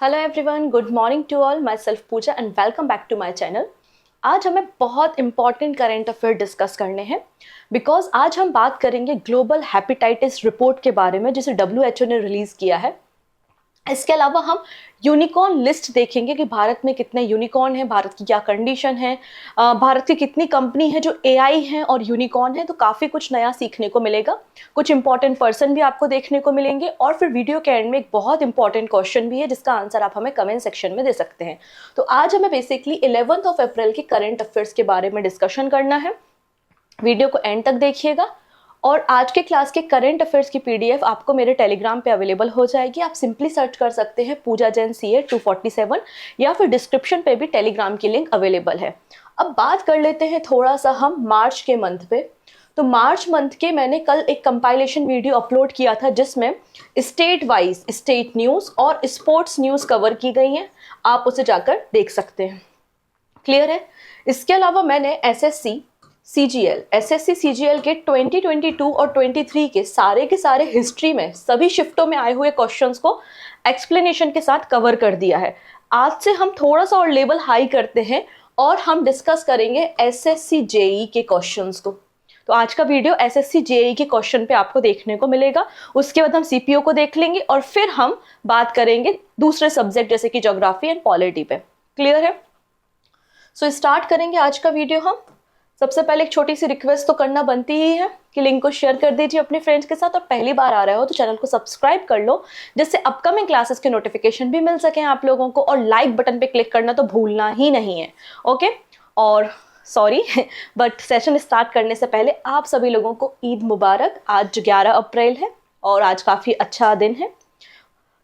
Hello everyone, good morning to all. Myself Pooja and welcome back to my channel. आज हमें बहुत important current affair discuss करने हैं because आज हम बात करेंगे ग्लोबल हेपेटाइटिस रिपोर्ट के बारे में जिसे WHO ने रिलीज़ किया है। इसके अलावा हम यूनिकॉर्न लिस्ट देखेंगे कि भारत में कितने यूनिकॉर्न हैं, भारत की क्या कंडीशन है, भारत की कितनी कंपनी है जो AI हैं और यूनिकॉर्न है। तो काफ़ी कुछ नया सीखने को मिलेगा, कुछ इंपॉर्टेंट पर्सन भी आपको देखने को मिलेंगे और फिर वीडियो के एंड में एक बहुत इंपॉर्टेंट क्वेश्चन भी है जिसका आंसर आप हमें कमेंट सेक्शन में दे सकते हैं। तो आज हमें बेसिकली 11 अप्रैल के करंट अफेयर्स के बारे में डिस्कशन करना है। वीडियो को एंड तक देखिएगा और आज के क्लास के करंट अफेयर्स की PDF आपको मेरे टेलीग्राम पे अवेलेबल हो जाएगी। आप सिंपली सर्च कर सकते हैं पूजा जैन CA 247 या फिर डिस्क्रिप्शन पे भी टेलीग्राम की लिंक अवेलेबल है। अब बात कर लेते हैं थोड़ा सा हम मार्च के मंथ पे। तो मार्च मंथ के मैंने कल एक कंपाइलेशन वीडियो अपलोड किया था जिसमें स्टेट वाइज स्टेट न्यूज़ और स्पोर्ट्स न्यूज़ कवर की गई हैं, आप उसे जाकर देख सकते हैं। क्लियर है। इसके अलावा मैंने SSC CGL के 2022 और 23 के सारे हिस्ट्री में सभी शिफ्टों में आए हुए क्वेश्चंस को एक्सप्लेनेशन के साथ कवर कर दिया है। आज से हम थोड़ा सा और लेवल हाई करते हैं और हम डिस्कस करेंगे SSC JEE के क्वेश्चंस को। तो आज का वीडियो SSC JEE के क्वेश्चन पे आपको देखने को मिलेगा। उसके बाद हम CPO को देख लेंगे और फिर हम बात करेंगे दूसरे सब्जेक्ट जैसे कि ज्योग्राफी एंड पॉलिटी पे। क्लियर है। सो स्टार्ट करेंगे आज का वीडियो हम। सबसे पहले एक छोटी सी रिक्वेस्ट तो करना बनती ही है कि लिंक को शेयर कर दीजिए अपने फ्रेंड्स के साथ और पहली बार आ रहे हो तो चैनल को सब्सक्राइब कर लो जिससे अपकमिंग क्लासेस के नोटिफिकेशन भी मिल सके आप लोगों को। और लाइक बटन पे क्लिक करना तो भूलना ही नहीं है। ओके। और सॉरी बट सेशन स्टार्ट करने से पहले आप सभी लोगों को ईद मुबारक। आज 11 अप्रैल है और आज काफ़ी अच्छा दिन है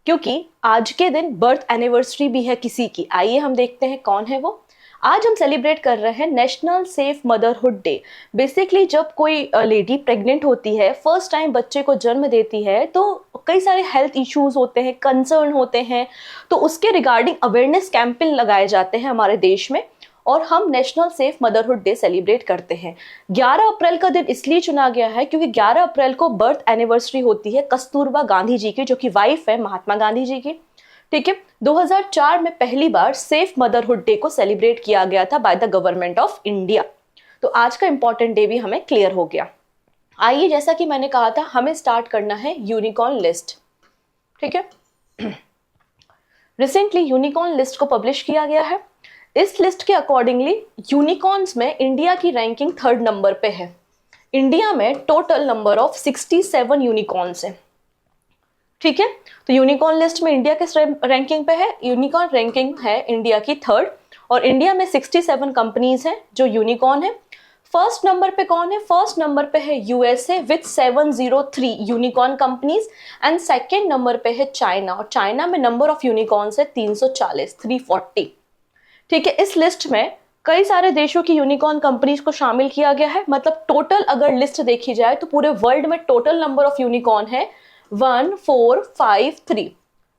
क्योंकि आज के दिन बर्थ एनिवर्सरी भी है किसी की। आइए हम देखते हैं कौन है वो। आज हम सेलिब्रेट कर रहे हैं national safe motherhood day. Basically जब कोई लेडी प्रेग्नेंट होती है, फर्स्ट टाइम बच्चे को जन्म देती है तो कई सारे हेल्थ इश्यूज होते हैं, कंसर्न होते हैं, तो उसके रिगार्डिंग अवेयरनेस कैंपेन लगाए जाते हैं हमारे देश में और हम national safe motherhood day celebrate करते हैं। 11 अप्रैल का दिन इसलिए चुना गया है क्योंकि 11 अप्रैल को बर्थ एनिवर्सरी होती है कस्तूरबा गांधी जी की, जो कि वाइफ है महात्मा गांधी जी की। ठीक है। 2004 में पहली बार सेफ मदरहुड डे को सेलिब्रेट किया गया था by the government of India. तो आज का इंपॉर्टेंट डे भी हमें क्लियर हो गया। आइए, जैसा कि मैंने कहा था, हमें स्टार्ट करना है यूनिकॉर्न लिस्ट। ठीक है। रिसेंटली यूनिकॉर्न लिस्ट को पब्लिश किया गया है। इस लिस्ट के अकॉर्डिंगली यूनिकॉर्न्स में इंडिया की रैंकिंग 3rd नंबर पे है। इंडिया में टोटल नंबर ऑफ 67 यूनिकॉर्न्स है। ठीक है। तो यूनिकॉर्न लिस्ट में इंडिया किस रैंकिंग पे है? यूनिकॉर्न रैंकिंग है इंडिया की 3rd और इंडिया में 67 कंपनीज हैं जो यूनिकॉर्न है। फर्स्ट नंबर पे कौन है? फर्स्ट नंबर पे है USA with 703 unicorn companies and second number पे है चाइना और चाइना में नंबर ऑफ यूनिकॉर्न्स है 340। ठीक है। इस लिस्ट में कई सारे देशों की यूनिकॉर्न कंपनीज को शामिल किया गया है। मतलब टोटल अगर लिस्ट देखी जाए तो पूरे वर्ल्ड में टोटल नंबर ऑफ यूनिकॉर्न है 1453।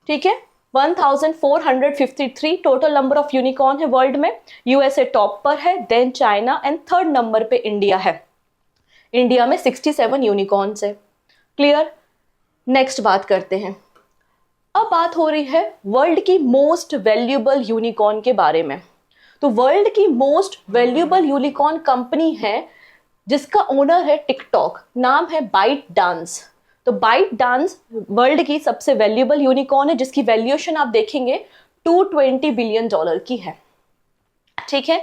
ठीक है। 1453 टोटल नंबर ऑफ यूनिकॉर्न है वर्ल्ड में। USA टॉप पर है, then China and 3rd number पे इंडिया है। इंडिया में 67 यूनिकॉर्न्स है। क्लियर। नेक्स्ट बात करते हैं। अब बात हो रही है वर्ल्ड की मोस्ट वैल्यूएबल यूनिकॉर्न के बारे में। तो वर्ल्ड की मोस्ट वैल्यूएबल यूनिकॉर्न कंपनी है जिसका ओनर है टिकटॉक, नाम है बाइट डांस। तो बाइट डांस वर्ल्ड की सबसे वैल्यूएबल यूनिकॉर्न है जिसकी वैल्यूएशन आप देखेंगे $220 बिलियन की है। ठीक है।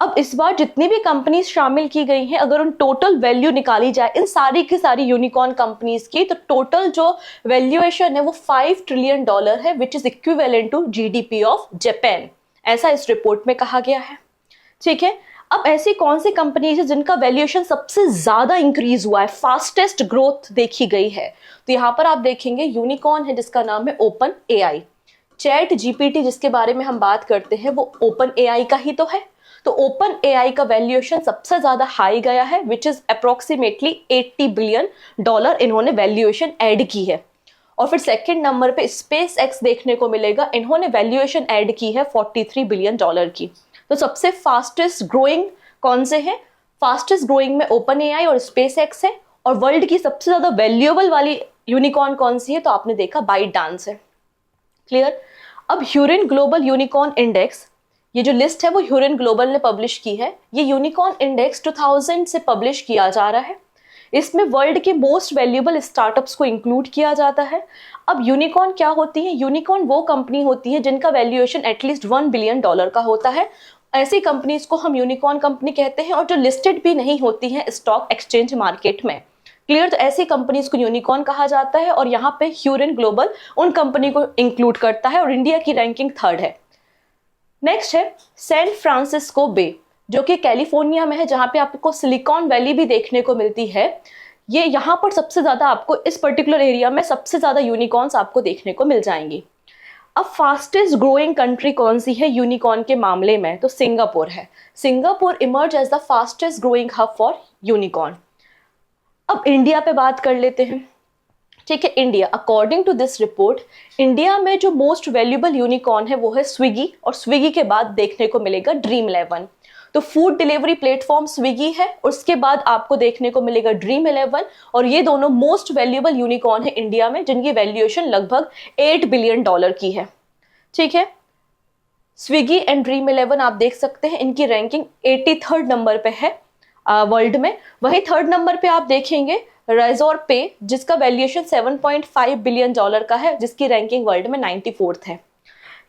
अब इस बार जितनी भी कंपनीज शामिल की गई हैं, अगर उन टोटल वैल्यू निकाली जाए इन सारी की सारी यूनिकॉर्न कंपनीज की, तो टोटल जो वैल्यूएशन है वो $5 ट्रिलियन है which is equivalent to GDP of Japan, ऐसा इस रिपोर्ट में कहा गया है। ठीक है। अब ऐसी कौन सी कंपनीज है जिनका वैल्यूएशन सबसे ज्यादा इंक्रीज हुआ है, फास्टेस्ट ग्रोथ देखी गई है? तो यहाँ पर आप देखेंगे यूनिकॉर्न है जिसका नाम है ओपन AI। चैट GPT जिसके बारे में हम बात करते हैं वो ओपन AI का ही तो है। तो ओपन AI का वैल्यूएशन सबसे ज्यादा हाई गया है विच इज अप्रोक्सीमेटली $80 बिलियन इन्होंने वैल्यूएशन ऐड की है। और फिर सेकेंड नंबर पे SpaceX देखने को मिलेगा, इन्होंने वैल्यूएशन ऐड की है $43 बिलियन की। तो सबसे फास्टेस्ट ग्रोइंग कौन से हैं? फास्टेस्ट ग्रोइंग में ओपन AI और SpaceX है। और वर्ल्ड की सबसे ज्यादा वैल्यूएबल वाली यूनिकॉर्न कौन सी है? तो आपने देखा बाइट डांस है। क्लियर। अब ह्यूरिन ग्लोबल यूनिकॉर्न इंडेक्स, ये जो लिस्ट है वो ह्यूरिन ग्लोबल ने पब्लिश की है। ये यूनिकॉर्न इंडेक्स 2000 से पब्लिश किया जा रहा है। इसमें वर्ल्ड के मोस्ट वैल्यूएबल स्टार्टअप्स को इंक्लूड किया जाता है। अब यूनिकॉर्न क्या होती है? यूनिकॉर्न वो कंपनी होती है जिनका वैल्यूएशन एटलीस्ट $1 बिलियन का होता है। ऐसी कंपनीज को हम यूनिकॉर्न कंपनी कहते हैं, और जो लिस्टेड भी नहीं होती हैं स्टॉक एक्सचेंज मार्केट में। क्लियर? तो ऐसी कंपनीज को यूनिकॉर्न कहा जाता है, और यहाँ पे ह्यूरिन ग्लोबल उन कंपनी को इंक्लूड करता है, और इंडिया की रैंकिंग 3rd है। नेक्स्ट है सैन फ्रांसिस्को बे, जो कि कैलिफोर्निया में है, जहां पे आपको सिलिकॉन वैली भी देखने को मिलती है। ये यहाँ पर सबसे ज्यादा आपको इस पर्टिकुलर एरिया में सबसे ज्यादा यूनिकॉर्न्स आपको देखने को मिल जाएंगी। अब फास्टेस्ट ग्रोइंग कंट्री कौन सी है यूनिकॉर्न के मामले में? तो सिंगापुर है। Singapore emerge as the fastest growing hub for unicorn. अब इंडिया पे बात कर लेते हैं। ठीक है, India, according to this report, India में जो मोस्ट वैल्यूएबल यूनिकॉर्न है वो है स्विगी, और स्विगी के बाद देखने को मिलेगा ड्रीम11। तो फूड डिलीवरी प्लेटफॉर्म स्विगी है, उसके बाद आपको देखने को मिलेगा ड्रीम11, और ये दोनों मोस्ट वैल्यूएबल यूनिकॉर्न है इंडिया में, जिनकी वैल्यूएशन लगभग $8 बिलियन की है। ठीक है, स्विगी एंड ड्रीम11 आप देख सकते हैं, इनकी रैंकिंग 83rd नंबर पे है वर्ल्ड में। वही 3rd नंबर पे आप देखेंगे रेजोर पे, जिसका वैल्यूएशन $7.5 बिलियन का है, जिसकी रैंकिंग वर्ल्ड में 94th है।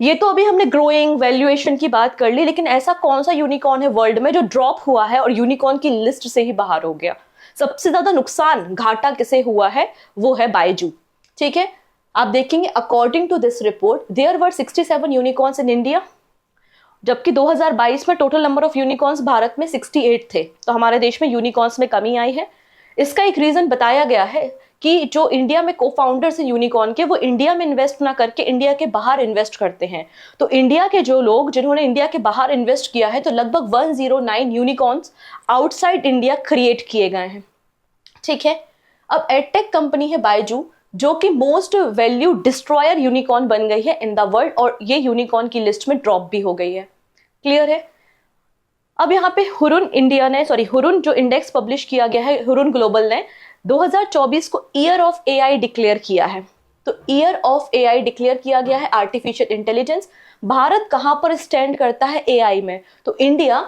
ये तो अभी हमने ग्रोइंग वैल्यूएशन की बात कर ली, लेकिन ऐसा कौन सा यूनिकॉर्न है वर्ल्ड में जो ड्रॉप हुआ है और यूनिकॉर्न की लिस्ट से ही बाहर हो गया? सबसे ज्यादा नुकसान, घाटा किसे हुआ है? वो है बायजू। ठीक है, आप देखेंगे according to this report there were 67 unicorns in India, जबकि 2022 में total number of unicorns Bharat में 68 थे। तो हमारे देश में यूनिकॉर्न्स में कमी आई है। इसका एक रीजन बताया गया है कि जो इंडिया में को-फाउंडर्स हैं यूनिकॉर्न के, वो इंडिया में इन्वेस्ट ना करके इंडिया के बाहर इन्वेस्ट करते हैं। तो इंडिया के जो लोग जिन्होंने इंडिया के बाहर इन्वेस्ट किया है, तो लगभग 109 यूनिकॉर्न्स आउटसाइड इंडिया क्रिएट किए गए हैं। ठीक है, अब एडटेक कंपनी है बायजू, जो कि मोस्ट वैल्यू डिस्ट्रॉयर यूनिकॉर्न बन गई है इन द वर्ल्ड, और ये यूनिकॉर्न की लिस्ट में ड्रॉप भी हो गई है। क्लियर है? अब यहाँ पे हुरुन जो इंडेक्स पब्लिश किया गया है, हुरुन ग्लोबल ने 2024 को ईयर ऑफ एआई डिक्लेयर किया है। तो ईयर ऑफ एआई डिक्लेयर किया गया है, आर्टिफिशियल इंटेलिजेंस। भारत कहां पर स्टैंड करता है एआई में? तो इंडिया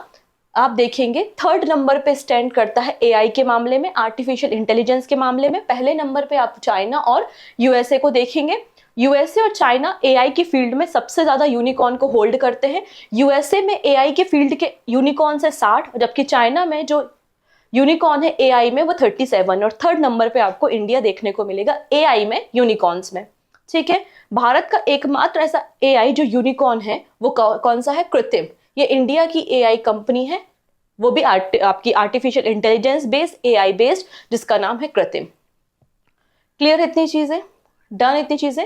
आप देखेंगे 3rd नंबर पे स्टैंड करता है एआई के मामले में, आर्टिफिशियल इंटेलिजेंस के मामले में। पहले नंबर पे आप चाइना और यूएसए को देखेंगे। यूएसए और चाइना एआई की फील्ड में सबसे ज्यादा यूनिकॉर्न को होल्ड करते हैं। यूएसए में एआई के फील्ड के यूनिकॉर्न है 60, जबकि चाइना में जो यूनिकॉर्न है एआई में वो 37, और 3rd नंबर पे आपको इंडिया देखने को मिलेगा एआई में, यूनिकॉर्न्स में। ठीक है, भारत का एकमात्र ऐसा एआई जो यूनिकॉर्न है वो कौन सा है? कृत्रिम। ये इंडिया की एआई कंपनी है, वो भी आपकी artificial intelligence based, AI based, जिसका नाम है कृत्रिम। क्लियर? इतनी चीजें डन, इतनी चीजें।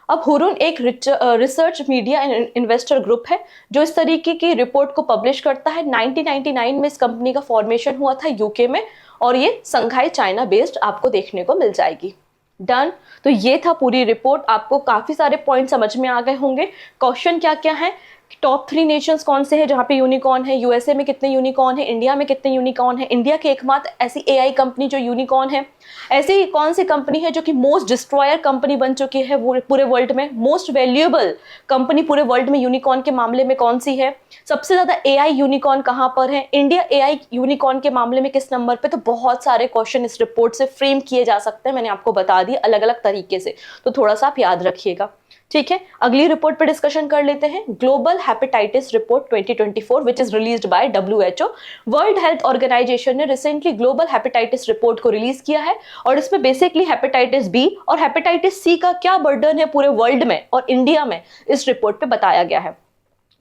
अब हुरुन एक research media and investor group है जो इस तरीके की रिपोर्ट को पब्लिश करता है। 1999 में इस कंपनी का फॉर्मेशन हुआ था यूके में, और ये संघाई चाइना बेस्ड आपको देखने को मिल जाएगी। डन। तो ये था पूरी रिपोर्ट। आपको काफी सारे पॉइंट समझ में आ गए होंगे। क्वेश्चन क्या क्या है, टॉप 3 नेशंस कौन से हैं जहां पे यूनिकॉर्न है, यूएसए में कितने यूनिकॉर्न है, इंडिया में कितने यूनिकॉर्न है, इंडिया की एकमात्र ऐसी एआई कंपनी जो यूनिकॉर्न है, ऐसी कौन सी कंपनी है जो कि मोस्ट डिस्ट्रॉयर कंपनी बन चुकी है पूरे वर्ल्ड में, मोस्ट वैल्यूएबल कंपनी पूरे वर्ल्ड में यूनिकॉर्न के मामले में कौन सी है, सबसे ज्यादा एआई यूनिकॉर्न कहां पर है, इंडिया एआई यूनिकॉर्न के मामले में किस नंबर पे। तो बहुत सारे क्वेश्चन इस रिपोर्ट से फ्रेम किए जा सकते हैं, मैंने आपको बता दिया अलग अलग तरीके से, तो थोड़ा सा आप याद रखिएगा। ठीक है, अगली रिपोर्ट पर डिस्कशन कर लेते हैं। Global hepatitis report 2024 which is released by WHO। World health organisation ने रिसेंटली ग्लोबल हेपेटाइटिस रिपोर्ट को रिलीज किया है, और इसमें बेसिकली हेपेटाइटिस बी और हेपेटाइटिस सी का क्या बर्डन है पूरे वर्ल्ड में और इंडिया में, इस रिपोर्ट पे बताया गया है।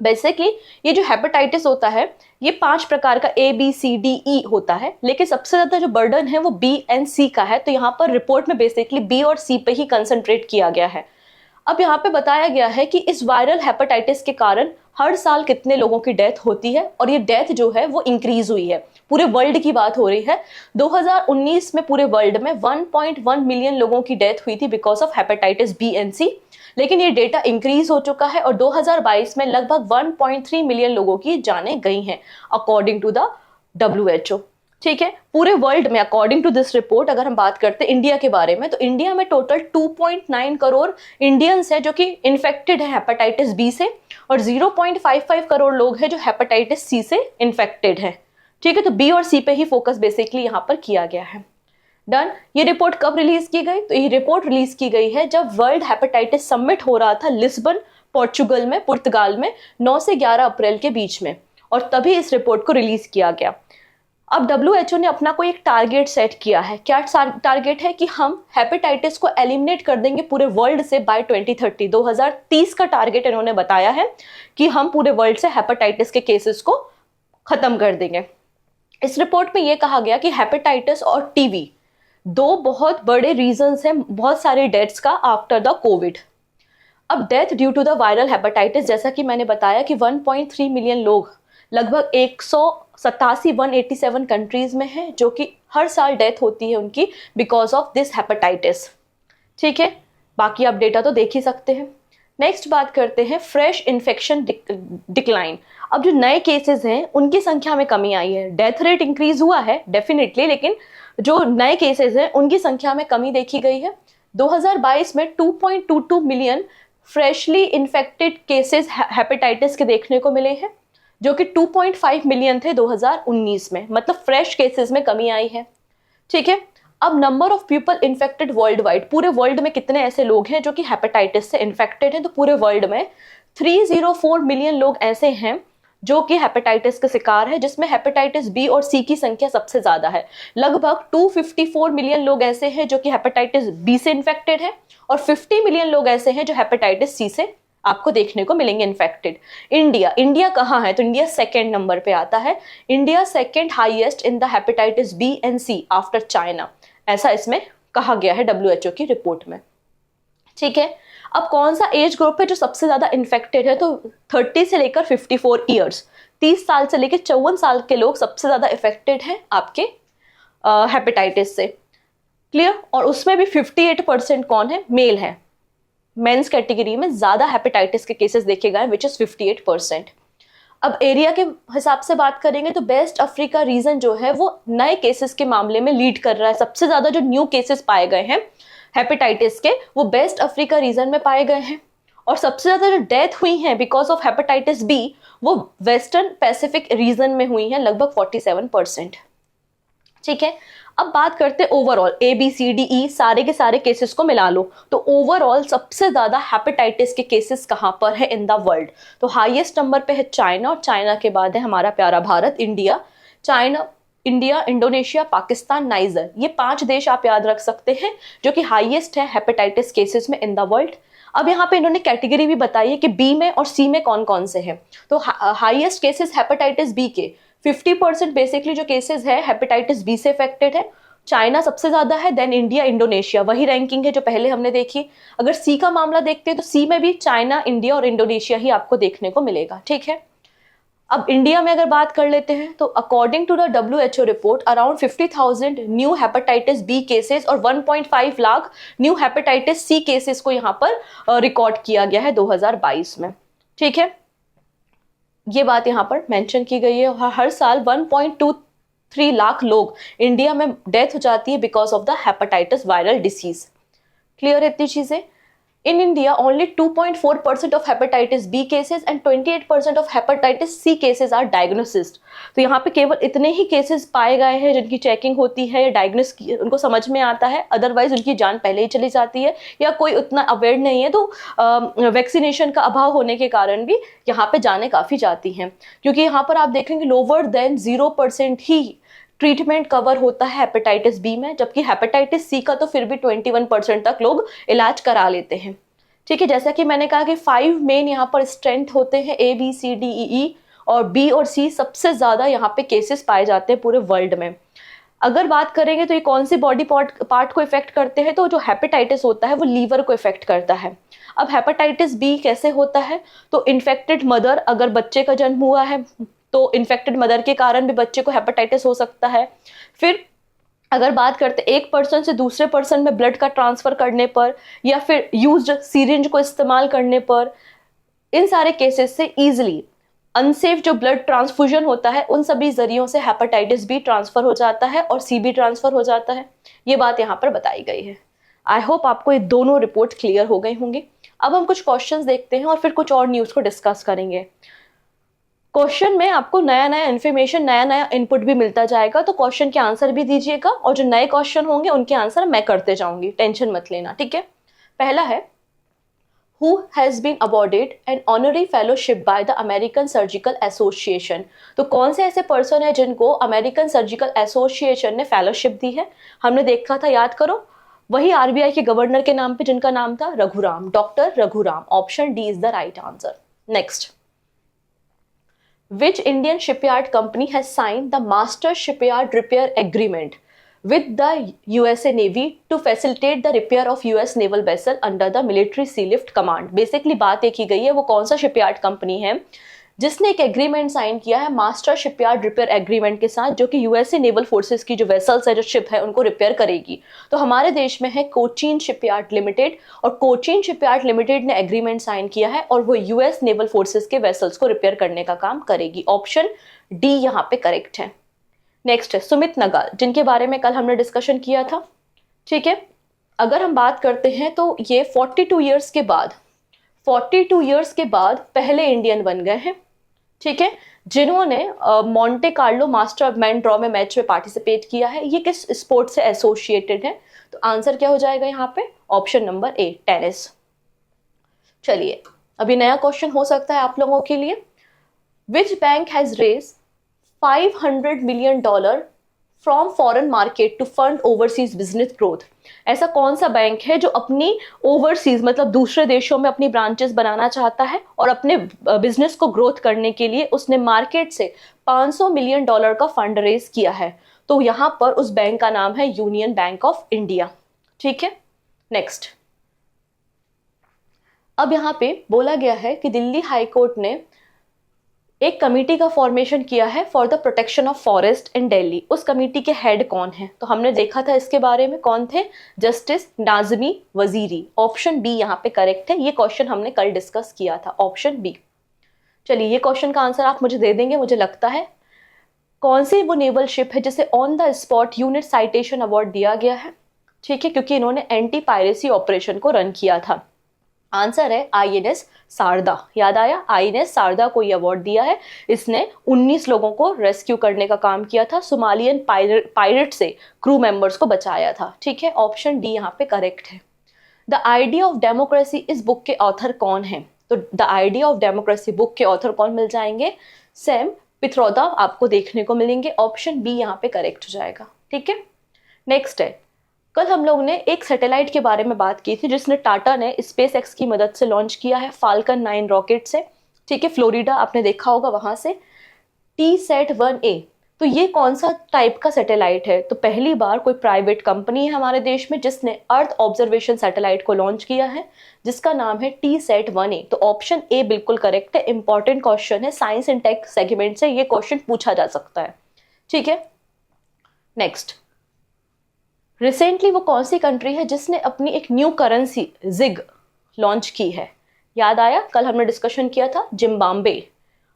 बेसिकली ये जो हेपेटाइटिस होता है ये 5 प्रकार का ABCDE होता है, लेकिन सबसे ज्यादा जो बर्डन है वो B and C का है। तो यहाँ पर रिपोर्ट में बेसिकली B और C पे ही कंसंट्रेट किया गया है। अब यहाँ पे बताया गया है कि इस वायरल हेपेटाइटिस के कारण हर साल कितने लोगों की डेथ होती है, और ये डेथ जो है वो इंक्रीज हुई है। पूरे वर्ल्ड की बात हो रही है। 2019 में पूरे वर्ल्ड में 1.1 मिलियन लोगों की डेथ हुई थी because of hepatitis B and C, लेकिन ये डेटा इंक्रीज हो चुका है और 2022 में लगभग 1.3 मिलियन लोगों की जानें गई हैं अकॉर्डिंग टू द WHO। ठीक है। पूरे वर्ल्ड में अकॉर्डिंग टू दिस रिपोर्ट अगर हम बात करते हैं इंडिया के बारे में, तो इंडिया में टोटल 2.9 करोड़ इंडियंस है जो कि इन्फेक्टेड है हेपेटाइटिस बी से, और 0.55 करोड़ लोग हैं जो हेपेटाइटिस सी से इन्फेक्टेड है। ठीक है, तो बी और सी पे ही फोकस बेसिकली यहाँ पर किया गया है। डन। ये रिपोर्ट कब रिलीज की गई? तो ये रिपोर्ट रिलीज की गई है जब वर्ल्ड हेपेटाइटिस समिट हो रहा था लिस्बन, पोर्चुगल में, पुर्तगाल में 9 से 11 अप्रैल के बीच में, और तभी इस रिपोर्ट को रिलीज किया गया। अब WHO ने अपना कोई एक टारगेट सेट किया है। क्या टारगेट है? कि हम हेपेटाइटिस को एलिमिनेट कर देंगे पूरे वर्ल्ड से बाय 2030। 2030 का टारगेट इन्होंने बताया है कि हम पूरे वर्ल्ड से हेपेटाइटिस के केसेस को खत्म कर देंगे। इस रिपोर्ट में यह कहा गया कि हेपेटाइटिस और टीबी दो बहुत बड़े रीजंस हैं बहुत सारे डेथ्स का आफ्टर द कोविड। अब death due to the viral hepatitis, जैसा कि मैंने बताया कि 1.3 मिलियन लोग लगभग 187 कंट्रीज में हैं जो कि हर साल डेथ होती है उनकी बिकॉज ऑफ दिस हेपेटाइटिस। ठीक है, बाकी आप डेटा तो देख ही सकते हैं। नेक्स्ट बात करते हैं फ्रेश इन्फेक्शन डिक्लाइन। अब जो नए केसेस हैं उनकी संख्या में कमी आई है। डेथ रेट इंक्रीज हुआ है डेफिनेटली, लेकिन जो नए केसेस हैं उनकी संख्या में कमी देखी गई है। 2022 में 2.22 million freshly infected cases hepatitis के देखने को मिले हैं, जो कि 2.5 मिलियन थे 2019 में, मतलब फ्रेश केसेस में कमी आई है। ठीक है, अब number of people infected world wide, पूरे वर्ल्ड में कितने ऐसे लोग हैं जो कि हेपेटाइटिस से इन्फेक्टेड हैं? तो पूरे वर्ल्ड में 304 मिलियन लोग ऐसे हैं जो कि हेपेटाइटिस के शिकार है, जिसमें हेपेटाइटिस बी और सी की संख्या सबसे ज्यादा है। लगभग 254 मिलियन लोग ऐसे हैं जो कि हेपेटाइटिस बी से इन्फेक्टेड है, और 50 मिलियन लोग ऐसे हैं जो हेपेटाइटिस सी से आपको देखने को मिलेंगे इन्फेक्टेड। इंडिया कहाँ है? तो इंडिया सेकेंड नंबर पे आता है। India second highest in the hepatitis B and C after China, ऐसा इसमें कहा गया है WHO की रिपोर्ट में। ठीक है, अब कौन सा एज ग्रुप है जो सबसे ज्यादा इन्फेक्टेड है? तो 30 से लेकर 54 ईयर्स, 30 साल से लेकर 54 साल के लोग सबसे ज्यादा इफेक्टेड हैं आपके हेपेटाइटिस से। क्लियर? और उसमें भी 58% कौन है? मेल है। मेंस कैटेगरी में ज्यादा हेपेटाइटिस के केसेस देखे गए विच इज 58%। अब एरिया के हिसाब से बात करेंगे तो वेस्ट अफ्रीका रीजन जो है वो नए केसेस के मामले में लीड कर रहा है। सबसे ज्यादा जो न्यू केसेस पाए गए हैं हेपेटाइटिस के वो वेस्ट अफ्रीका रीजन में पाए गए हैं, और सबसे ज्यादा जो डेथ हुई हैं बिकॉज ऑफ हेपेटाइटिस बी वो वेस्टर्न पैसिफिक रीजन में हुई हैं, लगभग 47%। ठीक है, अब बात करते हैं ओवरऑल ABCDE सारे के सारे केसेस को मिला लो तो ओवरऑल सबसे ज्यादा हेपेटाइटिस के केसेस कहां पर है इन द वर्ल्ड? तो हाईएस्ट नंबर पे है चाइना, और चाइना के बाद है हमारा प्यारा Bharat, India. China, India, Indonesia, Pakistan, niger, ये 5 देश आप याद रख सकते हैं जो कि हाईएस्ट है हेपेटाइटिस केसेस में इन द वर्ल्ड। अब यहाँ पे इन्होंने कैटेगरी भी बताई है कि बी में और सी में कौन कौन से हैं। तो हाईएस्ट केसेस हेपेटाइटिस बी के 50% बेसिकली जो केसेस है हेपेटाइटिस बी से इफेक्टेड है। चाइना सबसे ज्यादा है, देन इंडिया, इंडोनेशिया, वही रैंकिंग है जो पहले हमने देखी। अगर सी का मामला देखते हैं तो सी में भी चाइना, इंडिया और इंडोनेशिया ही आपको देखने को मिलेगा। ठीक है, अब इंडिया में अगर बात कर लेते हैं तो according to the WHO report around 50,000 new hepatitis B cases और 1.5 lakh new hepatitis C cases को यहाँ पर रिकॉर्ड किया गया है 2022 में। ठीक है, ये बात यहाँ पर मेंशन की गई है। हर साल 1.23 लाख लोग इंडिया में डेथ हो जाती है because of the hepatitis viral disease. Clear है इतनी चीजें? In India only 2.4% of hepatitis B cases and 28% of hepatitis C cases are diagnosed. तो यहाँ पे केवल इतने ही केसेस पाए गए हैं जिनकी चेकिंग होती है या डायग्नोस उनको समझ में आता है, अदरवाइज उनकी जान पहले ही चली जाती है, या कोई उतना अवेयर नहीं है तो वैक्सीनेशन का अभाव होने के कारण भी यहाँ पे जाने काफ़ी जाती हैं। क्योंकि यहाँ पर आप देखेंगे लोअर देन 0% ही ट्रीटमेंट कवर होता है हेपेटाइटिस बी में, जबकि हेपेटाइटिस सी का तो फिर भी 21% तक लोग इलाज करा लेते हैं। ठीक है, जैसा कि मैंने कहा कि 5 मेन यहाँ पर स्ट्रेंथ होते हैं ABCDE, और बी और सी सबसे ज्यादा यहाँ पे केसेस पाए जाते हैं पूरे वर्ल्ड में। अगर बात करेंगे तो ये कौन से बॉडी पार्ट को इफेक्ट करते हैं, तो जो हेपेटाइटिस होता है वो लीवर को इफेक्ट करता है। अब हेपेटाइटिस बी कैसे होता है? तो इन्फेक्टेड मदर, अगर बच्चे का जन्म हुआ है तो इन्फेक्टेड मदर के कारण भी बच्चे को हेपेटाइटिस हो सकता है। फिर अगर बात करते एक पर्सन से दूसरे पर्सन में ब्लड का ट्रांसफर करने पर, या फिर यूज्ड सीरिंज को इस्तेमाल करने पर, इन सारे केसेस से इजीली अनसेफ जो ब्लड ट्रांसफ्यूजन होता है उन सभी जरियों से हेपेटाइटिस बी ट्रांसफर हो जाता है और सी बी ट्रांसफर हो जाता है। ये बात यहाँ पर बताई गई है। आई होप आपको ये दोनों रिपोर्ट क्लियर हो गई होंगी। अब हम कुछ क्वेश्चंस देखते हैं और फिर कुछ और न्यूज़ को डिस्कस करेंगे। क्वेश्चन में आपको नया नया इन्फॉर्मेशन, नया नया इनपुट भी मिलता जाएगा, तो क्वेश्चन के आंसर भी दीजिएगा और जो नए क्वेश्चन होंगे उनके आंसर मैं करते जाऊंगी, टेंशन मत लेना, ठीक है। पहला है, Who has been awarded an honorary fellowship by the American Surgical Association? तो कौन से ऐसे पर्सन है जिनको अमेरिकन सर्जिकल एसोसिएशन ने फेलोशिप दी है? हमने देखा था, याद करो, वही आरबीआई के गवर्नर के नाम पे जिनका नाम था Raghuram, doctor Raghuram. Option D is the right answer. Next, Which Indian shipyard company has signed the Master Shipyard Repair Agreement with the USA Navy to facilitate the repair of US naval vessel under the Military Sealift Command? Basically बात एक ही गई है, वो कौन सा shipyard company है जिसने एक एग्रीमेंट साइन किया है मास्टर शिपयार्ड रिपेयर एग्रीमेंट के साथ, जो कि यूएसए नेवल फोर्सेस की जो वेसल्स है, जो शिप है, उनको रिपेयर करेगी। तो हमारे देश में है कोचीन शिपयार्ड लिमिटेड, और कोचीन शिपयार्ड लिमिटेड ने एग्रीमेंट साइन किया है और वो यूएस नेवल फोर्सेस के वेसल्स को रिपेयर करने का काम करेगी। ऑप्शन डी यहाँ पे करेक्ट है। नेक्स्ट है सुमित नगाल, जिनके बारे में कल हमने डिस्कशन किया था, ठीक है। अगर हम बात करते हैं तो ये 42 ईयर्स के बाद पहले इंडियन बन गए हैं, ठीक है, जिन्होंने Monte Carlo master man draw में मैच में पार्टिसिपेट किया है। ये किस स्पोर्ट से एसोसिएटेड है? तो आंसर क्या हो जाएगा यहाँ पे? Option number A, tennis. चलिए, अभी नया क्वेश्चन हो सकता है आप लोगों के लिए। Which bank has raise $500 million from foreign market to fund overseas business growth? ऐसा कौन सा बैंक है जो अपनी ओवरसीज मतलब दूसरे देशों में अपनी ब्रांचेस बनाना चाहता है और अपने बिजनेस को ग्रोथ करने के लिए उसने मार्केट से $500 million का फंड रेज किया है? तो यहां पर उस बैंक का नाम है यूनियन बैंक ऑफ इंडिया, ठीक है। नेक्स्ट, अब यहां पे बोला गया है कि दिल्ली हाई कोर्ट ने एक कमेटी का फॉर्मेशन किया है for the protection of forest इन दिल्ली। उस कमेटी के हेड कौन है? तो हमने देखा था इसके बारे में, कौन थे? Justice Nazmi Waziri. Option B यहाँ पे करेक्ट है। ये क्वेश्चन हमने कल डिस्कस किया था, ऑप्शन बी। चलिए, ये क्वेश्चन का आंसर आप मुझे दे देंगे, मुझे लगता है। कौन सी वो नेवल शिप है जिसे on the spot unit citation award दिया गया है? ठीक है, क्योंकि इन्होंने एंटी पायरेसी ऑपरेशन को रन किया था। आंसर है INS शारदा। याद आया? INS शारदा को ये अवार्ड दिया है। इसने 19 लोगों को रेस्क्यू करने का काम किया था, सोमालियन पायरेट से क्रू मेंबर्स को बचाया था, ठीक है। ऑप्शन डी यहाँ पे करेक्ट है। द आइडिया ऑफ डेमोक्रेसी इस बुक के ऑथर कौन है? तो the idea of democracy book के ऑथर कौन मिल जाएंगे? सैम पित्रोदा आपको देखने को मिलेंगे। ऑप्शन बी यहाँ पे करेक्ट हो जाएगा, ठीक है। नेक्स्ट है, कल हम लोग ने एक सैटेलाइट के बारे में बात की थी जिसने टाटा ने स्पेस एक्स की मदद से लॉन्च किया है, फाल्कन 9 रॉकेट से, ठीक है। फ्लोरिडा आपने देखा होगा, वहां से TSAT-1A। तो ये कौन सा टाइप का सैटेलाइट है? तो पहली बार कोई प्राइवेट कंपनी है हमारे देश में जिसने अर्थ ऑब्जर्वेशन सैटेलाइट को लॉन्च किया है, जिसका नाम है TSAT-1A। तो ऑप्शन ए बिल्कुल करेक्ट है। इंपॉर्टेंट क्वेश्चन है, साइंस एंड टेक सेगमेंट से ये क्वेश्चन पूछा जा सकता है, ठीक है। नेक्स्ट, रिसेंटली वो कौन सी कंट्री है जिसने अपनी एक न्यू करेंसी जिग लॉन्च की है? याद आया? कल हमने डिस्कशन किया था, Zimbabwe.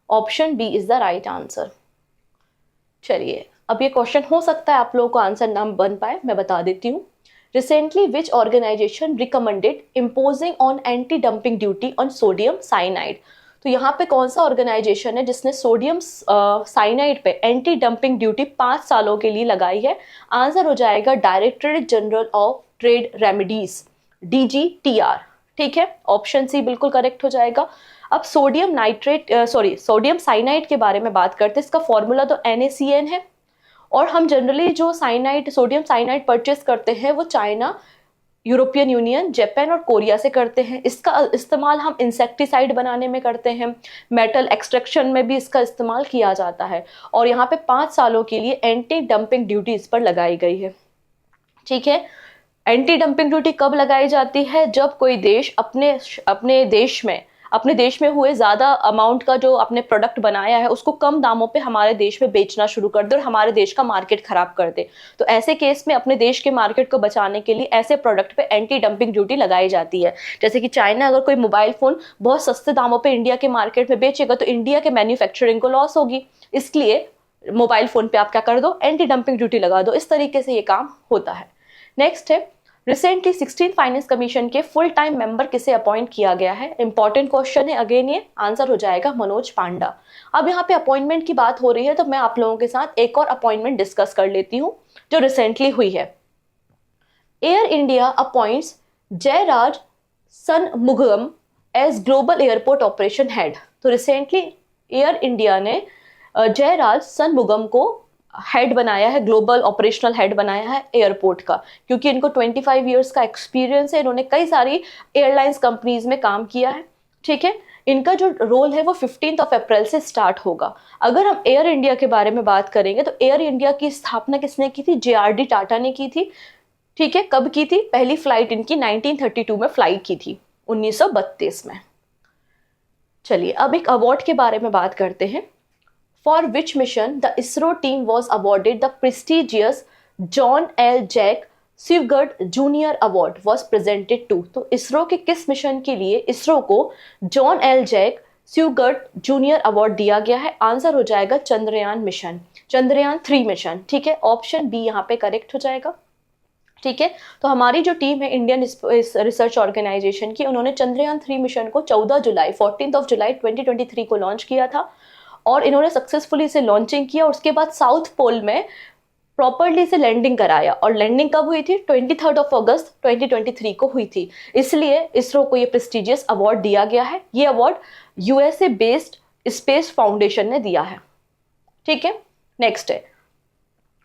Option B is the right answer. चलिए, अब ये क्वेश्चन हो सकता है आप लोगों को आंसर ना बन पाए, मैं बता देती हूँ। Recently which organisation recommended imposing on anti dumping duty on sodium cyanide? तो यहाँ पे कौन सा ऑर्गेनाइजेशन है जिसने सोडियम साइनाइड पे एंटी डंपिंग ड्यूटी 5 सालों के लिए लगाई है? आंसर हो जाएगा Directorate General of Trade Remedies, DGTR, ठीक है। ऑप्शन सी बिल्कुल करेक्ट हो जाएगा। अब सोडियम साइनाइड के बारे में बात करते हैं। इसका फॉर्मूला तो NaCN है, और हम जनरली जो सोडियम साइनाइड परचेस करते हैं वो चाइना, यूरोपियन यूनियन, जापान और कोरिया से करते हैं। इसका इस्तेमाल हम इंसेक्टिसाइड बनाने में करते हैं, मेटल एक्सट्रैक्शन में भी इसका इस्तेमाल किया जाता है, और यहाँ पे 5 सालों के लिए एंटी डंपिंग ड्यूटी इस पर लगाई गई है, ठीक है। एंटी डंपिंग ड्यूटी कब लगाई जाती है? जब कोई देश अपने देश में अपने देश में हुए ज़्यादा अमाउंट का जो अपने प्रोडक्ट बनाया है उसको कम दामों पे हमारे देश में बेचना शुरू कर दे और हमारे देश का मार्केट खराब कर दे। तो ऐसे केस में अपने देश के मार्केट को बचाने के लिए ऐसे प्रोडक्ट पे एंटी डंपिंग ड्यूटी लगाई जाती है। जैसे कि चाइना अगर कोई मोबाइल फ़ोन बहुत सस्ते दामों पर इंडिया के मार्केट में बेचेगा तो इंडिया के मैन्युफैक्चरिंग को लॉस होगी, इसलिए मोबाइल फ़ोन पे आप क्या कर दो, एंटी डंपिंग ड्यूटी लगा दो। इस तरीके से ये काम होता है। नेक्स्ट है, रिसेंटली 16 फाइनेंस कमीशन के फुल टाइम मेंबर किसे अपॉइंट किया गया है? इंपॉर्टेंट क्वेश्चन है, अगेन ये आंसर हो जाएगा मनोज पांडा। अब यहाँ पे अपॉइंटमेंट की बात हो रही है तो मैं आप लोगों के साथ एक और अपॉइंटमेंट डिस्कस कर लेती हूँ जो रिसेंटली हुई है। Air India appoints Jayaraj Shanmugam as global airport operation head. तो रिसेंटली एयर इंडिया ने जयराज सनमुगम को हेड बनाया है, ग्लोबल ऑपरेशनल हेड बनाया है एयरपोर्ट का, क्योंकि इनको 25 इयर्स का एक्सपीरियंस है। इन्होंने कई सारी एयरलाइंस कंपनीज में काम किया है। ठीक है, इनका जो रोल है वो 15 अप्रैल से स्टार्ट होगा। अगर हम एयर इंडिया के बारे में बात करेंगे तो एयर इंडिया की स्थापना किसने की थी? JRD टाटा ने की थी। ठीक है, कब की थी? पहली फ्लाइट इनकी 1932 में फ्लाई की थी, 1932 में। चलिए अब एक अवार्ड के बारे में बात करते हैं। For which mission the ISRO team was awarded the prestigious John L. Jack Swigert Jr. Award was presented to। तो इसरो के किस मिशन के लिए इसरो को John L Jack Swigert junior award दिया गया है? आंसर हो जाएगा चंद्रयान मिशन, चंद्रयान 3 मिशन। ठीक है, ऑप्शन बी यहाँ पे करेक्ट हो जाएगा। ठीक है, तो हमारी जो टीम है इंडियन रिसर्च ऑर्गेनाइजेशन की, उन्होंने चंद्रयान 3 मिशन को 14 जुलाई 2023 को लॉन्च किया था और इन्होंने सक्सेसफुली इसे लॉन्चिंग किया और उसके बाद साउथ पोल में प्रॉपरली से लैंडिंग कराया। और लैंडिंग कब हुई थी? 23 अगस्त 2023 को हुई थी। इसलिए इसरो को ये प्रेस्टिजियस अवार्ड दिया गया है। ये award USA based space foundation ने दिया है। ठीक है, नेक्स्ट है,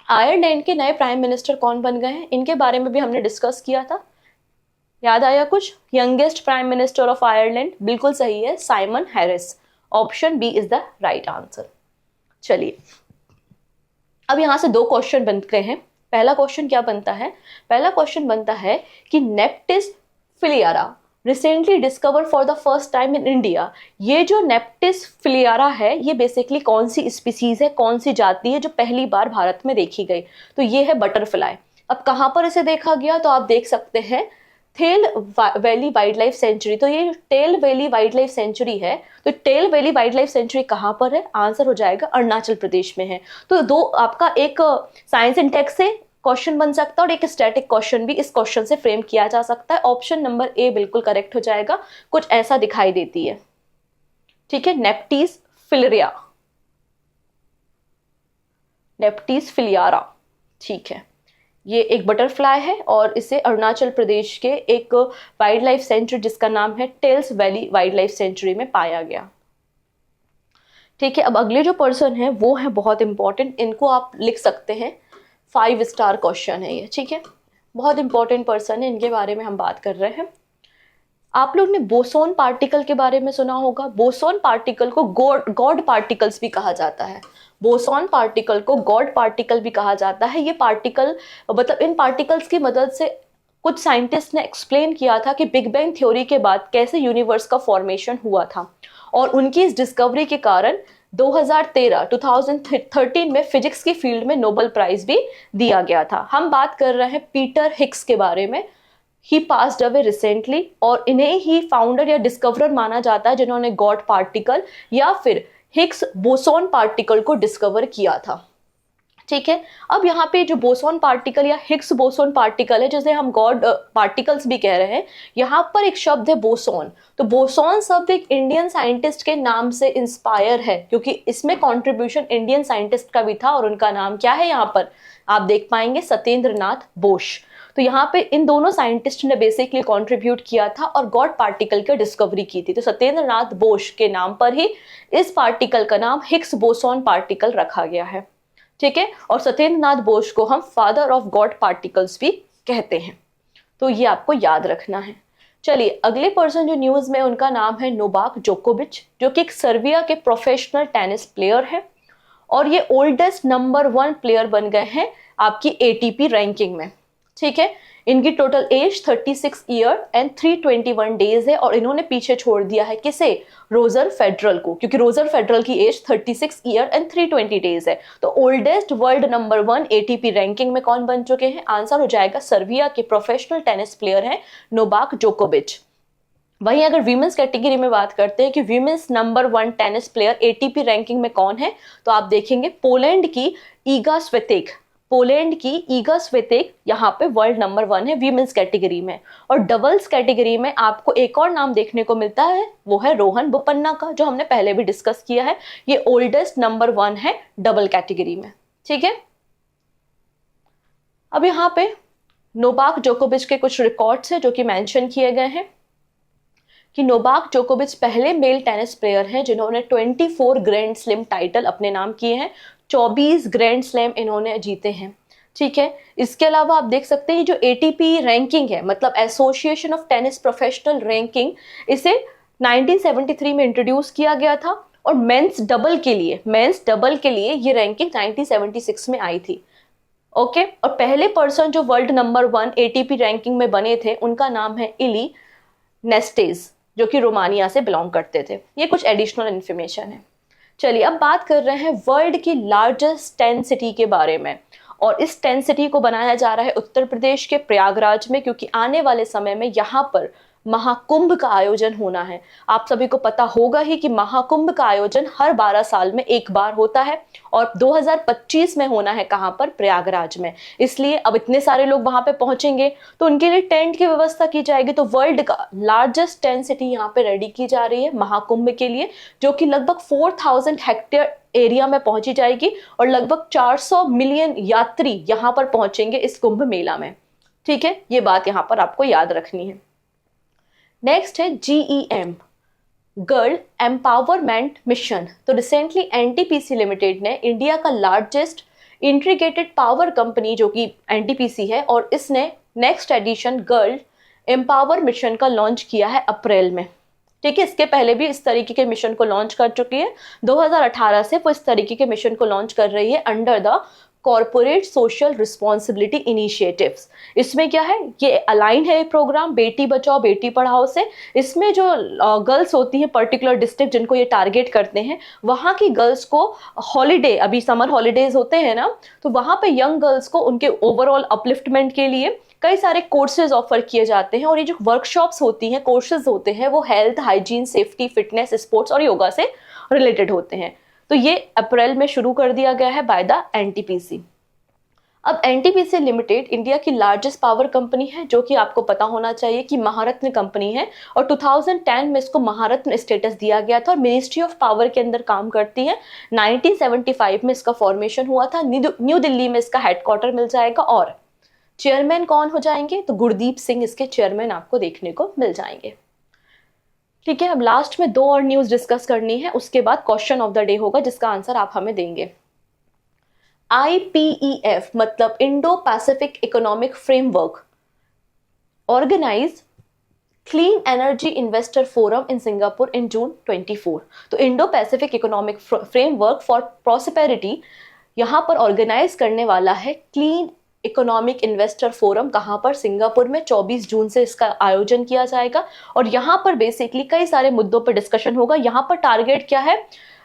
आयरलैंड के नए प्राइम मिनिस्टर कौन बन गए हैं? इनके बारे में भी हमने डिस्कस किया था, याद आया कुछ? Youngest prime minister of Ireland, बिल्कुल सही है, Simon Harris. Option B is the right answer. चलिए अब यहां से 2 क्वेश्चन बनते हैं। पहला क्वेश्चन क्या बनता है? पहला क्वेश्चन बनता है कि Neptis philyra recently discover for the first time in India. ये जो नेप्टिस फिलियारा है ये बेसिकली कौन सी स्पीसीज है, कौन सी जाति है जो पहली बार भारत में देखी गई? तो ये है बटरफ्लाई। अब कहां पर इसे देखा गया? तो आप देख सकते हैं Tale Valley Wildlife Sanctuary. तो ये Tale Valley Wildlife Sanctuary है, तो Tale Valley Wildlife Sanctuary कहाँ पर है? आंसर हो जाएगा अरुणाचल प्रदेश में है। तो 2 आपका एक साइंस एंड टेक से क्वेश्चन बन सकता है और एक स्टैटिक क्वेश्चन भी इस क्वेश्चन से फ्रेम किया जा सकता है। ऑप्शन नंबर ए बिल्कुल करेक्ट हो जाएगा, कुछ ऐसा दिखाई देती है। ठीक है, नेप्टिस फिलिया, नेप्टिस फिलियारा। ठीक है, ये एक बटरफ्लाई है और इसे अरुणाचल प्रदेश के एक वाइल्ड लाइफ सेंचुरी जिसका नाम है Tales Valley Wildlife Sanctuary में पाया गया। ठीक है, अब अगले जो पर्सन है वो है बहुत इंपॉर्टेंट, इनको आप लिख सकते हैं, 5 स्टार क्वेश्चन है ये। ठीक है, बहुत इंपॉर्टेंट पर्सन है, इनके बारे में हम बात कर रहे हैं। आप लोग ने बोसोन पार्टिकल के बारे में सुना होगा। बोसोन पार्टिकल को गॉड पार्टिकल्स भी कहा जाता है। बोसोन पार्टिकल को गॉड पार्टिकल भी कहा जाता है। ये पार्टिकल मतलब इन पार्टिकल्स की मदद से कुछ साइंटिस्ट ने एक्सप्लेन किया था कि बिग बैंग थ्योरी के बाद कैसे यूनिवर्स का फॉर्मेशन हुआ था और उनकी इस डिस्कवरी के कारण 2013 में फिजिक्स की फील्ड में नोबेल प्राइज भी दिया गया था। हम बात कर रहे हैं पीटर हिग्स के बारे में। ही पास्ड अवे रिसेंटली और इन्हें ही फाउंडर या डिस्कवरर माना जाता है जिन्होंने गॉड पार्टिकल या फिर हिग्स बोसोन पार्टिकल को डिस्कवर किया था। ठीक है, अब यहाँ पे जो बोसोन पार्टिकल या हिग्स बोसोन पार्टिकल है जिसे हम गॉड पार्टिकल्स भी कह रहे हैं, यहाँ पर एक शब्द है बोसोन। तो बोसोन शब्द एक इंडियन साइंटिस्ट के नाम से इंस्पायर है क्योंकि इसमें कंट्रीब्यूशन इंडियन साइंटिस्ट का भी था और उनका नाम क्या है यहाँ पर आप देख पाएंगे, सत्येंद्र नाथ बोस। तो यहाँ पे इन दोनों साइंटिस्ट ने बेसिकली कंट्रीब्यूट किया था और गॉड पार्टिकल की डिस्कवरी की थी। तो सत्येंद्र नाथ बोस के नाम पर ही इस पार्टिकल का नाम हिग्स बोसोन पार्टिकल रखा गया है। ठीक है, और सत्येंद्र नाथ बोस को हम फादर ऑफ गॉड पार्टिकल्स भी कहते हैं, तो ये आपको याद रखना है। चलिए अगले पर्सन जो न्यूज में उनका नाम है नोवाक जोकोविच, जो कि एक सर्बिया के प्रोफेशनल टेनिस प्लेयर है और ये ओल्डेस्ट नंबर 1 प्लेयर बन गए हैं आपकी ATP रैंकिंग में। ठीक है, इनकी total age 36 year and 321 days है और इन्होंने पीछे छोड़ दिया है किसे? रोजर फेडरल को, क्योंकि रोजर फेडरल की एज 36 ईयर एंड 320 डेज है। तो oldest world number 1 ATP ranking में कौन बन चुके हैं? आंसर हो जाएगा सर्बिया के प्रोफेशनल टेनिस प्लेयर हैं नोवाक जोकोविच। वहीं अगर वीमेंस कैटेगरी में बात करते हैं कि women's number 1 tennis player ATP ranking में कौन है, तो आप देखेंगे पोलैंड की ईगा स्वितेक। पोलैंड की ईगा स्वितेक यहाँ पे वर्ल्ड नंबर 1 है वीमेंस कैटेगरी में। और डबल्स कैटेगरी में आपको एक और नाम देखने को मिलता है, वो है रोहन बोपन्ना का, जो हमने पहले भी डिस्कस किया है। ये ओल्डेस्ट नंबर 1 है डबल कैटेगरी में। ठीक है, अब यहाँ पे नोवाक जोकोविच के कुछ रिकॉर्ड्स हैं जो कि मेंशन किए गए हैं कि नोवाक जोकोविच पहले मेल टेनिस प्लेयर हैं जिन्होंने 24 ग्रैंड स्लैम टाइटल अपने नाम किए हैं। 24 ग्रैंड स्लैम इन्होंने जीते हैं। ठीक है, इसके अलावा आप देख सकते हैं जो एटीपी रैंकिंग है, मतलब association of tennis professional ranking, इसे 1973 में इंट्रोड्यूस किया गया था और मेंस डबल के लिए ये रैंकिंग 1976 में आई थी। ओके, और पहले पर्सन जो वर्ल्ड नंबर 1 एटीपी रैंकिंग में बने थे उनका नाम है इली नेस्टेज, जो कि रोमानिया से बिलोंग करते थे। ये कुछ एडिशनल इन्फॉर्मेशन है। चलिए अब बात कर रहे हैं वर्ल्ड की लार्जेस्ट 10 सिटी के बारे में, और इस 10 सिटी को बनाया जा रहा है उत्तर प्रदेश के प्रयागराज में, क्योंकि आने वाले समय में यहाँ पर महाकुंभ का आयोजन होना है। आप सभी को पता होगा ही कि महाकुंभ का आयोजन हर 12 साल में एक बार होता है और 2025 में होना है कहाँ पर? प्रयागराज में। इसलिए अब इतने सारे लोग वहां पे पहुंचेंगे तो उनके लिए टेंट की व्यवस्था की जाएगी। तो वर्ल्ड का लार्जेस्ट 10 सिटी यहाँ पे रेडी की जा रही है महाकुंभ के लिए, जो कि लगभग 4000 हेक्टेयर एरिया में पहुंची जाएगी और लगभग 400 मिलियन यात्री यहाँ पर पहुंचेंगे इस कुंभ मेला में। ठीक है, ये बात यहाँ पर आपको याद रखनी है। नेक्स्ट है GEM, गर्ल एम्पावरमेंट मिशन। तो रिसेंटली NTPC लिमिटेड ने इंडिया का लार्जेस्ट इंटीग्रेटेड पावर कंपनी जो कि NTPC है, और इसने next edition girl empower mission का लॉन्च किया है अप्रैल में। ठीक है, इसके पहले भी इस तरीके के मिशन को लॉन्च कर चुकी है। 2018 से वो इस तरीके के मिशन को लॉन्च कर रही है under the corporate social responsibility initiatives. इसमें क्या है, ये अलाइन है प्रोग्राम बेटी बचाओ बेटी पढ़ाओ से। इसमें जो गर्ल्स होती हैं पर्टिकुलर डिस्ट्रिक्ट जिनको ये टारगेट करते हैं, वहाँ की गर्ल्स को हॉलीडे, अभी समर हॉलीडेज होते हैं ना, तो वहाँ पे यंग गर्ल्स को उनके ओवरऑल अपलिफ्टमेंट के लिए कई सारे कोर्सेज ऑफर किए जाते हैं। और ये जो वर्कशॉप्स होती हैं, कोर्सेज होते हैं, वो health, hygiene, safety, fitness, sports और योगा से रिलेटेड होते हैं। तो ये अप्रैल में शुरू कर दिया गया है बाय द NTPC। अब NTPC लिमिटेड इंडिया की लार्जेस्ट पावर कंपनी है, जो कि आपको पता होना चाहिए कि महारत्न कंपनी है, और 2010 में इसको महारत्न स्टेटस दिया गया था और मिनिस्ट्री ऑफ पावर के अंदर काम करती है। 1975 में इसका फॉर्मेशन हुआ था। न्यू दिल्ली में इसका हेडक्वार्टर मिल जाएगा। और चेयरमैन कौन हो जाएंगे? तो गुरदीप सिंह इसके चेयरमैन आपको देखने को मिल जाएंगे। ठीक है, अब लास्ट में 2 और न्यूज डिस्कस करनी है, उसके बाद क्वेश्चन ऑफ द डे होगा जिसका आंसर आप हमें देंगे। IPEF मतलब Indo Pacific economic framework organise clean energy investor forum in Singapore in June 24। तो Indo Pacific economic framework for prosperity यहाँ पर ऑर्गेनाइज करने वाला है क्लीन इकोनॉमिक इन्वेस्टर फोरम। कहाँ पर? सिंगापुर में। 24 जून से इसका आयोजन किया जाएगा और यहाँ पर बेसिकली कई सारे मुद्दों पर डिस्कशन होगा। यहाँ पर टारगेट क्या है?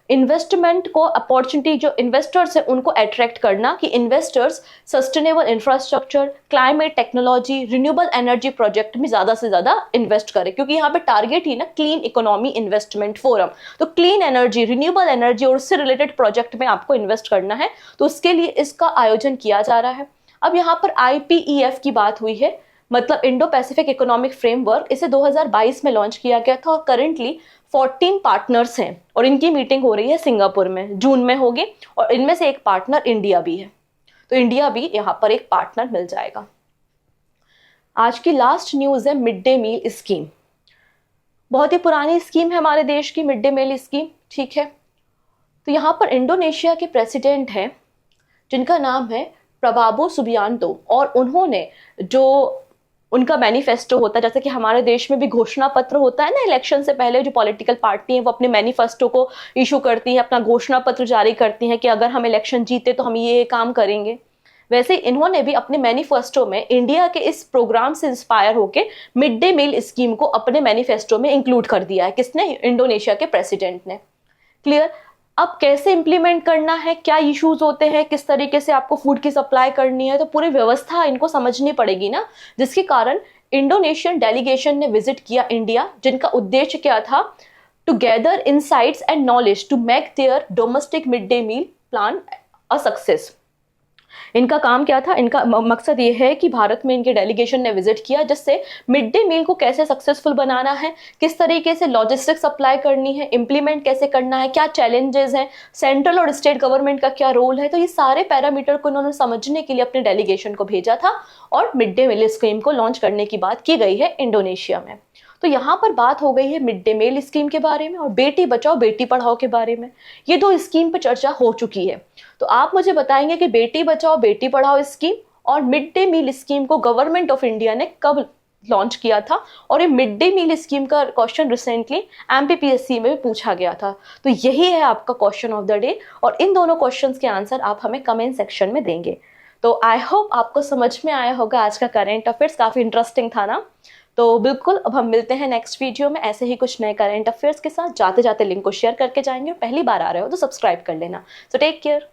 इन्वेस्टमेंट को, अपॉर्चुनिटी जो इन्वेस्टर्स है उनको अट्रैक्ट करना, कि investors sustainable infrastructure, climate technology, renewable energy project में ज्यादा से ज्यादा इन्वेस्ट करें, क्योंकि यहाँ पे टारगेट ही ना क्लीन इकोनॉमी इन्वेस्टमेंट फोरम। तो क्लीन एनर्जी, रिन्यूएबल एनर्जी और उससे रिलेटेड प्रोजेक्ट में आपको इन्वेस्ट करना है, तो उसके लिए इसका आयोजन किया जा रहा है। अब यहाँ पर IPEF की बात हुई है, मतलब इंडो पैसिफिक इकोनॉमिक फ्रेमवर्क। इसे 2022 में लॉन्च किया गया था और करंटली 14 पार्टनर्स हैं और इनकी मीटिंग हो रही है सिंगापुर में, जून में होगी, और इनमें से एक पार्टनर इंडिया भी है। तो इंडिया भी यहाँ पर एक पार्टनर मिल जाएगा। आज की लास्ट न्यूज है मिड डे मील स्कीम। बहुत ही पुरानी स्कीम है हमारे देश की मिड डे मील स्कीम। ठीक है, तो यहाँ पर इंडोनेशिया के प्रेसिडेंट हैं जिनका नाम है प्रबावो सुबियांतो, और उन्होंने जो उनका मैनिफेस्टो होता है, जैसे कि हमारे देश में भी घोषणा पत्र होता है ना, इलेक्शन से पहले जो पॉलिटिकल पार्टी है वो अपने मैनिफेस्टो को इशू करती है, अपना घोषणा पत्र जारी करती है कि अगर हम इलेक्शन जीते तो हम ये काम करेंगे। वैसे इन्होंने भी अपने मैनिफेस्टो में इंडिया के इस प्रोग्राम से इंस्पायर होकर मिड डे मील स्कीम को अपने मैनिफेस्टो में इंक्लूड कर दिया है। किसने? इंडोनेशिया के प्रेसिडेंट ने। क्लियर? अब कैसे इंप्लीमेंट करना है, क्या इश्यूज होते हैं, किस तरीके से आपको फूड की सप्लाई करनी है, तो पूरी व्यवस्था इनको समझनी पड़ेगी ना, जिसके कारण इंडोनेशियन डेलीगेशन ने विजिट किया इंडिया, जिनका उद्देश्य क्या था? To gather insights and knowledge to make their domestic midday meal plan a success. इनका काम क्या था? इनका मकसद ये है कि भारत में इनके डेलीगेशन ने विजिट किया, जिससे मिड डे मील को कैसे सक्सेसफुल बनाना है, किस तरीके से लॉजिस्टिक सप्लाई करनी है, इंप्लीमेंट कैसे करना है, क्या चैलेंजेस हैं, सेंट्रल और स्टेट गवर्नमेंट का क्या रोल है। तो ये सारे पैरामीटर को इन्होंने समझने के लिए अपने डेलीगेशन को भेजा था और मिड डे मील स्कीम को लॉन्च करने की बात की गई है इंडोनेशिया में। तो यहाँ पर बात हो गई है मिड डे मील स्कीम के बारे में और बेटी बचाओ बेटी पढ़ाओ के बारे में। ये दो स्कीम पर चर्चा हो चुकी है। तो आप मुझे बताएंगे कि बेटी बचाओ बेटी पढ़ाओ स्कीम और मिड डे मील स्कीम को गवर्नमेंट ऑफ इंडिया ने कब लॉन्च किया था, और ये मिड डे मील स्कीम का क्वेश्चन रिसेंटली एमपीपीएससी में भी पूछा गया था। तो यही है आपका क्वेश्चन ऑफ द डे और इन दोनों क्वेश्चंस के आंसर आप हमें कमेंट सेक्शन में देंगे। तो आई होप आपको समझ में आया होगा आज का करंट अफेयर्स, काफी इंटरेस्टिंग था ना। तो बिल्कुल, अब हम मिलते हैं नेक्स्ट वीडियो में ऐसे ही कुछ नए करंट अफेयर्स के साथ। जाते जाते लिंक को शेयर करके जाएंगे, पहली बार आ रहे हो तो सब्सक्राइब कर लेना। So take care.